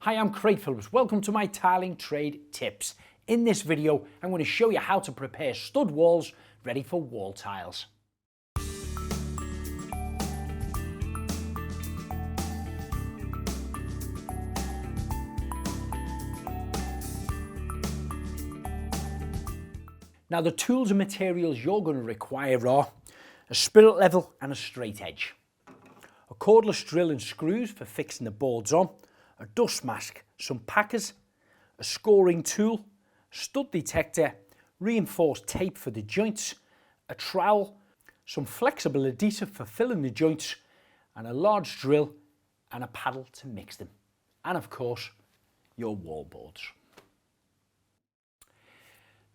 Hi, I'm Craig Phillips. Welcome to my tiling trade tips. In this video, I'm going to show you how to prepare stud walls ready for wall tiles. Now, the tools and materials you're going to require are a spirit level and a straight edge, a cordless drill and screws for fixing the boards on, a dust mask, some packers, a scoring tool, stud detector, reinforced tape for the joints, a trowel, some flexible adhesive for filling the joints, and a large drill and a paddle to mix them. And of course, your wall boards.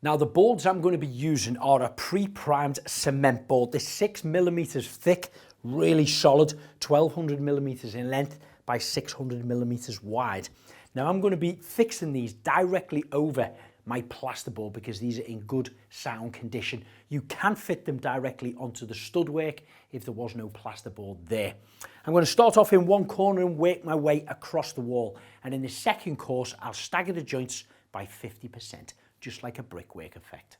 Now, the boards I'm going to be using are a pre-primed cement board. They're 6mm thick, really solid, 1200mm in length by 600mm wide. Now, I'm going to be fixing these directly over my plasterboard because these are in good sound condition. You can fit them directly onto the stud work if there was no plasterboard there. I'm going to start off in one corner and work my way across the wall. And in the second course, I'll stagger the joints by 50%. Just like a brickwork effect.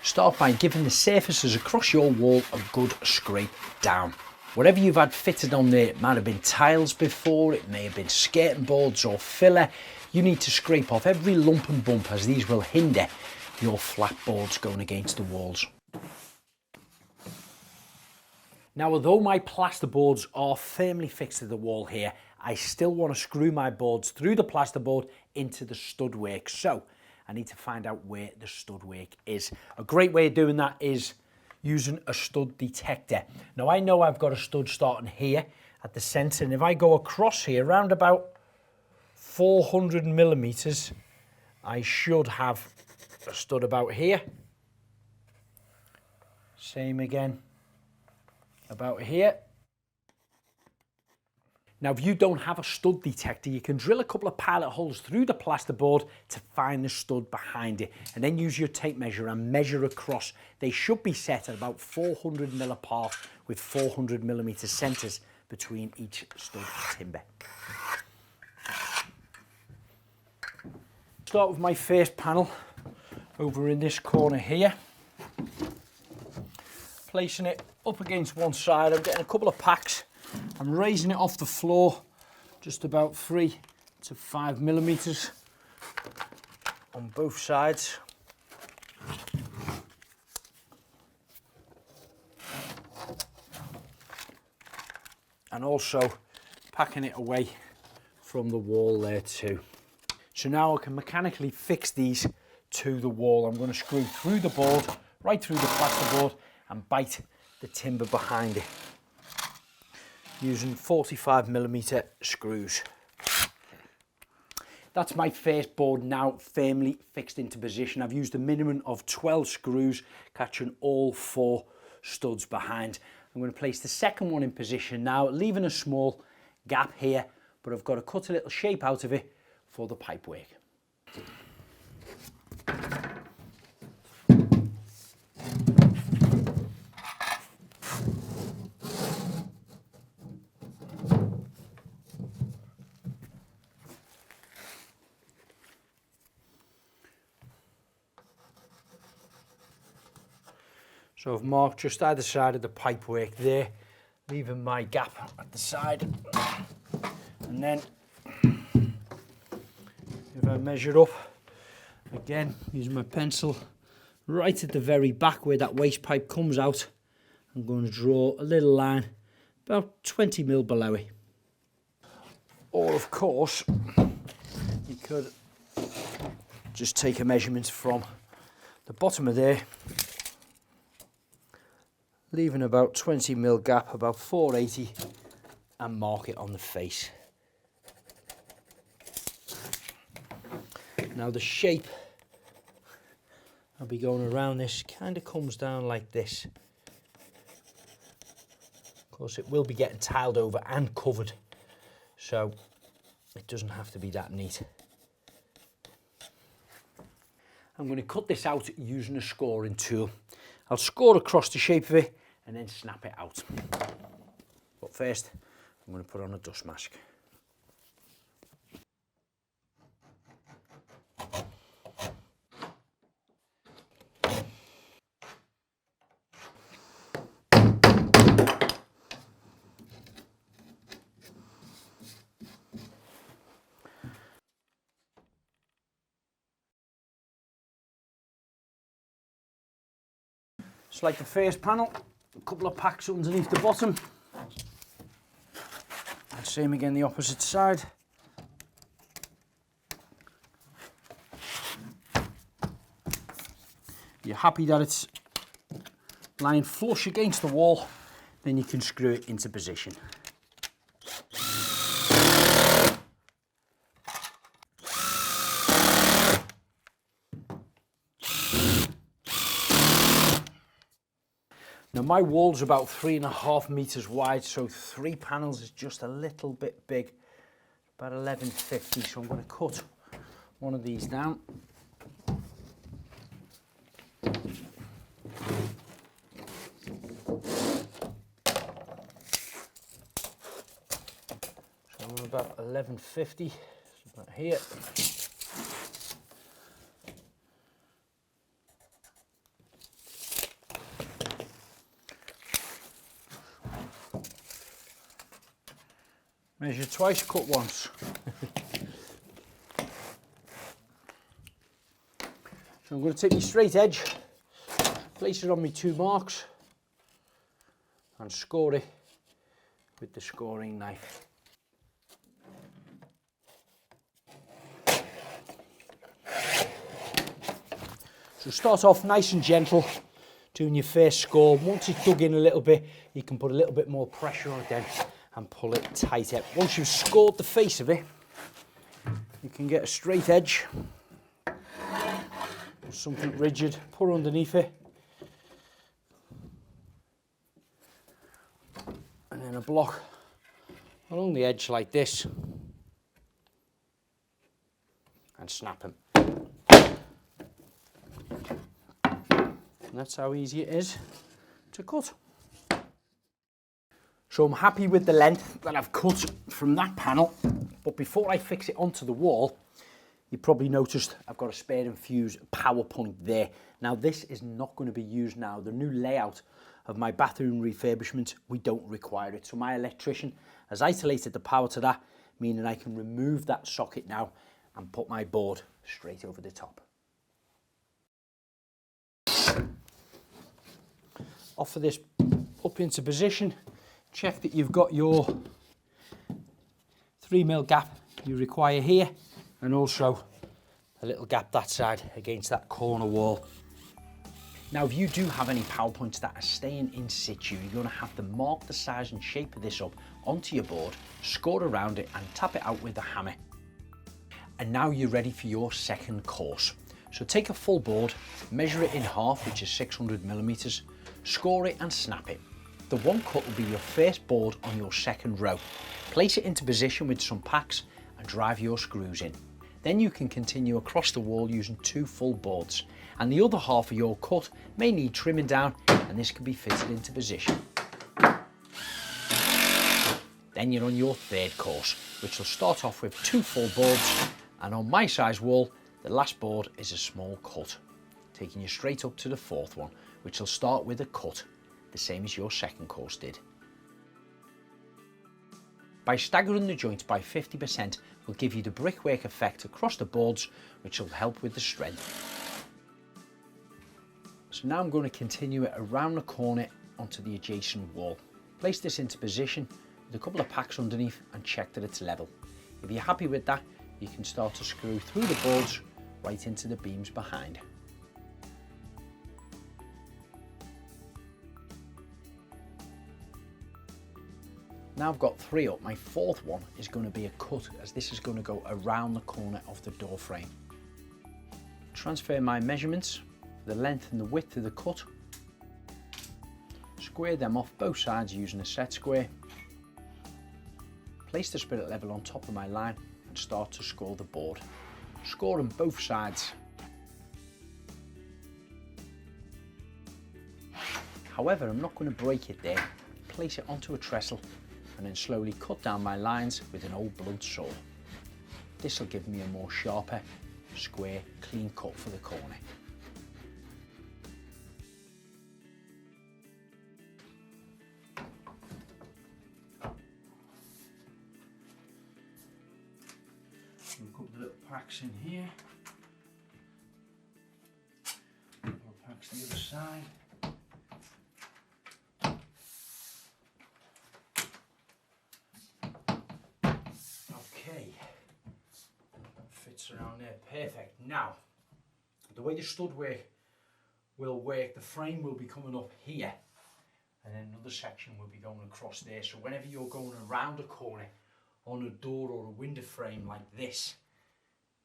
Start by giving the surfaces across your wall a good scrape down. Whatever you've had fitted on there, it might have been tiles before, it may have been skirting boards or filler. You need to scrape off every lump and bump as these will hinder your flat boards going against the walls. Now, although my plasterboards are firmly fixed to the wall here, I still want to screw my boards through the plasterboard into the stud work. So I need to find out where the stud work is. A great way of doing that is using a stud detector. Now, I know I've got a stud starting here at the centre, and if I go across here around about 400mm, I should have a stud about here. Same again about here. Now, if you don't have a stud detector, you can drill a couple of pilot holes through the plasterboard to find the stud behind it, and then use your tape measure and measure across. They should be set at about 400mm apart with 400mm centres between each stud timber. Start with my first panel over in this corner here. Placing it up against one side, I'm getting a couple of packs. I'm raising it off the floor just about 3 to 5mm on both sides. And also packing it away from the wall there too. So now I can mechanically fix these to the wall. I'm going to screw through the board, right through the plasterboard, and bite the timber behind it using 45mm screws. That's my first board now firmly fixed into position. I've used a minimum of 12 screws, catching all 4 studs behind. I'm going to place the second one in position now, leaving a small gap here, but I've got to cut a little shape out of it for the pipework. So I've marked just either side of the pipework there, leaving my gap at the side. And then if I measure up, again, using my pencil, right at the very back where that waste pipe comes out, I'm going to draw a little line about 20mm below it. Or of course, you could just take a measurement from the bottom of there, leaving about 20mm gap, about 480, and mark it on the face. Now the shape I'll be going around this kind of comes down like this. Of course, it will be getting tiled over and covered, so it doesn't have to be that neat. I'm going to cut this out using a scoring tool. I'll score across the shape of it and then snap it out. But first, I'm going to put on a dust mask. Just like the first panel, a couple of packs underneath the bottom. And same again the opposite side. You're happy that it's lying flush against the wall, then you can screw it into position. Now my wall's about 3.5 meters wide, so 3 panels is just a little bit big, about 1150. So I'm going to cut one of these down. So I'm about 1150, so about here. Measure twice, cut once. So I'm going to take my straight edge, place it on my 2 marks and score it with the scoring knife. So start off nice and gentle, doing your first score. Once it's dug in a little bit, you can put a little bit more pressure on it then and pull it tighter. Once you've scored the face of it, you can get a straight edge, something rigid, put underneath it, and then a block along the edge like this, and snap them. And that's how easy it is to cut. So I'm happy with the length that I've cut from that panel, but before I fix it onto the wall, you probably noticed I've got a spare and fuse power point there. Now this is not going to be used now. The new layout of my bathroom refurbishment, we don't require it. So my electrician has isolated the power to that, meaning I can remove that socket now and put my board straight over the top. Offer this up into position. Check that you've got your 3mm gap you require here, and also a little gap that side against that corner wall. Now if you do have any power points that are staying in situ, you're going to have to mark the size and shape of this up onto your board, score around it and tap it out with a hammer. And now you're ready for your second course. So take a full board, measure it in half, which is 600mm, score it and snap it. The one cut will be your first board on your second row. Place it into position with some packs and drive your screws in. Then you can continue across the wall using 2 full boards, and the other half of your cut may need trimming down, and this can be fitted into position. Then you're on your third course, which will start off with 2 full boards, and on my size wall, the last board is a small cut, taking you straight up to the 4th one, which will start with a cut, the same as your second course did. By staggering the joints by 50% will give you the brickwork effect across the boards, which will help with the strength. So now I'm going to continue it around the corner onto the adjacent wall. Place this into position with a couple of packs underneath and check that it's level. If you're happy with that, you can start to screw through the boards right into the beams behind. Now I've got 3 up, my 4th one is going to be a cut, as this is going to go around the corner of the door frame. Transfer my measurements, the length and the width of the cut. Square them off both sides using a set square. Place the spirit level on top of my line and start to score the board. Score on both sides. However, I'm not going to break it there. Place it onto a trestle and then slowly cut down my lines with an old blunt saw. This will give me a more sharper, square, clean cut for the corner. A couple of little packs in here. A couple of packs the other side. gaps around there. Perfect. Now, the way the stud work will work, the frame will be coming up here, and then another section will be going across there. So whenever you're going around a corner on a door or a window frame like this,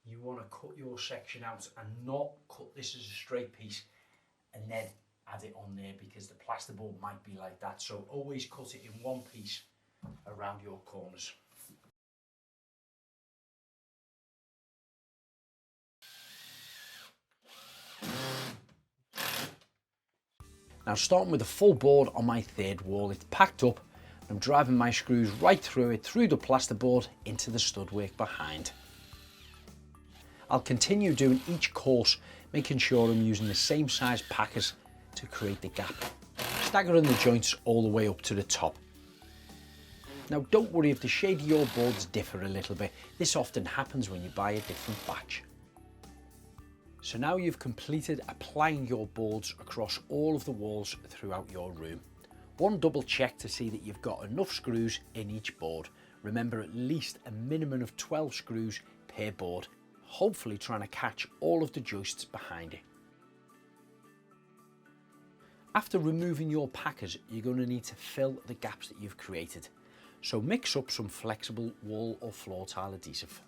you want to cut your section out and not cut this as a straight piece and then add it on there, because the plasterboard might be like that. So always cut it in one piece around your corners. Now, starting with the full board on my third wall, it's packed up. I'm driving my screws right through it, through the plasterboard into the stud work behind. I'll continue doing each course, making sure I'm using the same size packers to create the gap, staggering the joints all the way up to the top. Now, don't worry if the shade of your boards differ a little bit. This often happens when you buy a different batch. So now you've completed applying your boards across all of the walls throughout your room. One double check to see that you've got enough screws in each board. Remember, at least a minimum of 12 screws per board, hopefully trying to catch all of the joists behind it. After removing your packers, you're going to need to fill the gaps that you've created. So mix up some flexible wall or floor tile adhesive.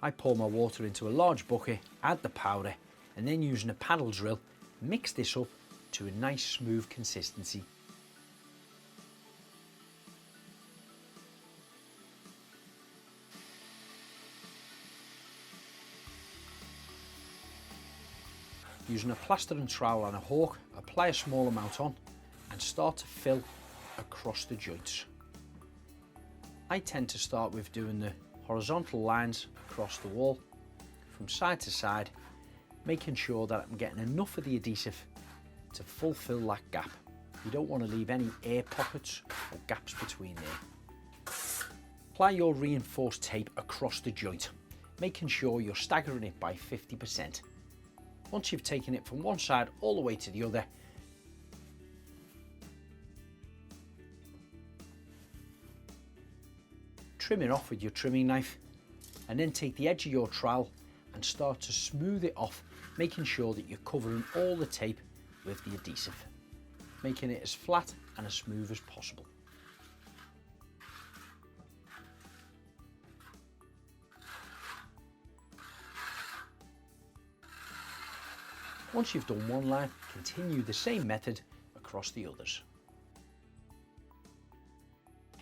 I pour my water into a large bucket, add the powder, and then using a paddle drill, mix this up to a nice smooth consistency. Using a plastering trowel and a hawk, apply a small amount on and start to fill across the joints. I tend to start with doing the horizontal lines across the wall from side to side, making sure that I'm getting enough of the adhesive to fulfill that gap. You don't want to leave any air pockets or gaps between there. Apply your reinforced tape across the joint, making sure you're staggering it by 50%. Once you've taken it from one side all the way to the other, trim it off with your trimming knife, and then take the edge of your trowel and start to smooth it off, making sure that you're covering all the tape with the adhesive, making it as flat and as smooth as possible. Once you've done one line, continue the same method across the others.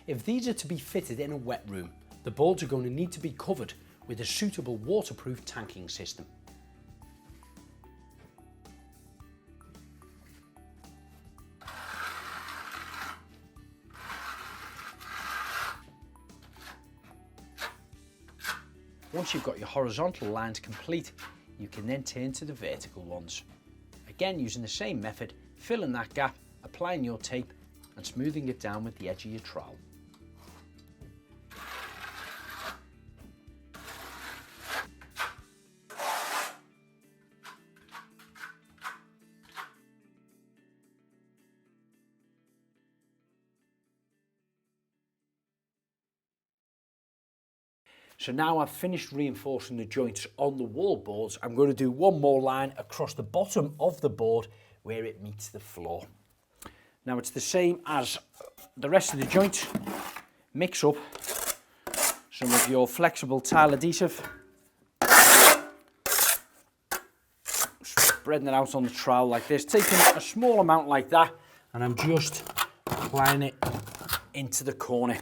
If these are to be fitted in a wet room, the boards are going to need to be covered with a suitable waterproof tanking system. Once you've got your horizontal lines complete, you can then turn to the vertical ones. Again, using the same method, filling that gap, applying your tape and smoothing it down with the edge of your trowel. So now I've finished reinforcing the joints on the wall boards, I'm going to do one more line across the bottom of the board where it meets the floor. Now it's the same as the rest of the joint. Mix up some of your flexible tile adhesive, spreading it out on the trowel like this, taking a small amount like that, and I'm just applying it into the corner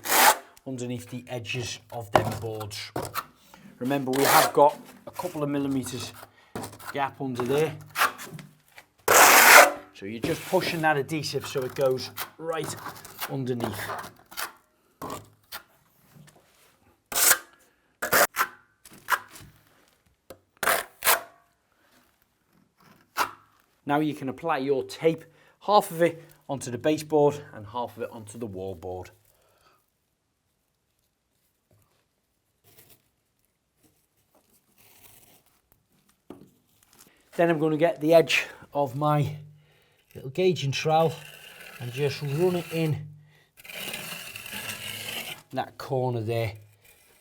underneath the edges of them boards. Remember, we have got a couple of millimeters gap under there, so you're just pushing that adhesive so it goes right underneath. Now you can apply your tape, half of it onto the baseboard and half of it onto the wall board. Then I'm going to get the edge of my little gauging trowel and just run it in that corner there,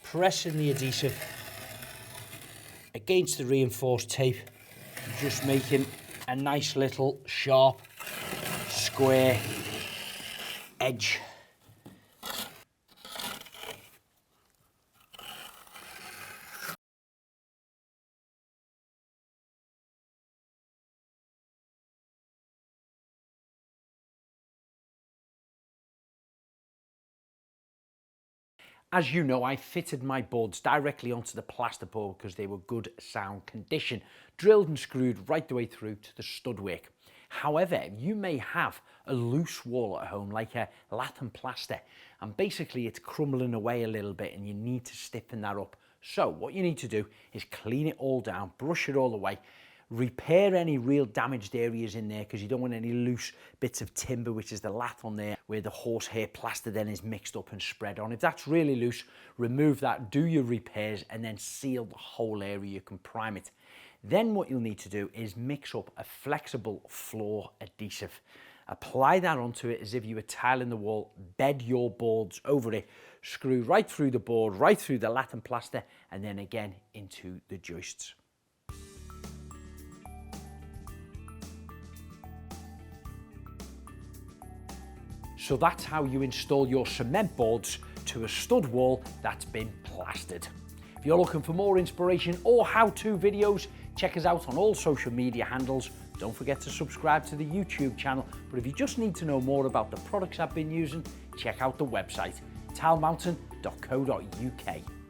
pressing the adhesive against the reinforced tape, just making a nice little sharp square edge. As you know, I fitted my boards directly onto the plasterboard because they were good sound condition, drilled and screwed right the way through to the stud work. However, you may have a loose wall at home, like a lath and plaster, and basically it's crumbling away a little bit and you need to stiffen that up. So what you need to do is clean it all down, brush it all away, repair any real damaged areas in there because you don't want any loose bits of timber, which is the lath on there, where the horsehair plaster then is mixed up and spread on. If that's really loose, remove that, do your repairs, and then seal the whole area. You can prime it. Then what you'll need to do is mix up a flexible floor adhesive. Apply that onto it as if you were tiling the wall, bed your boards over it, screw right through the board, right through the lath and plaster, and then again into the joists. So that's how you install your cement boards to a stud wall that's been plastered. If you're looking for more inspiration or how-to videos, check us out on all social media handles. Don't forget to subscribe to the YouTube channel. But if you just need to know more about the products I've been using, check out the website, tilemountain.co.uk.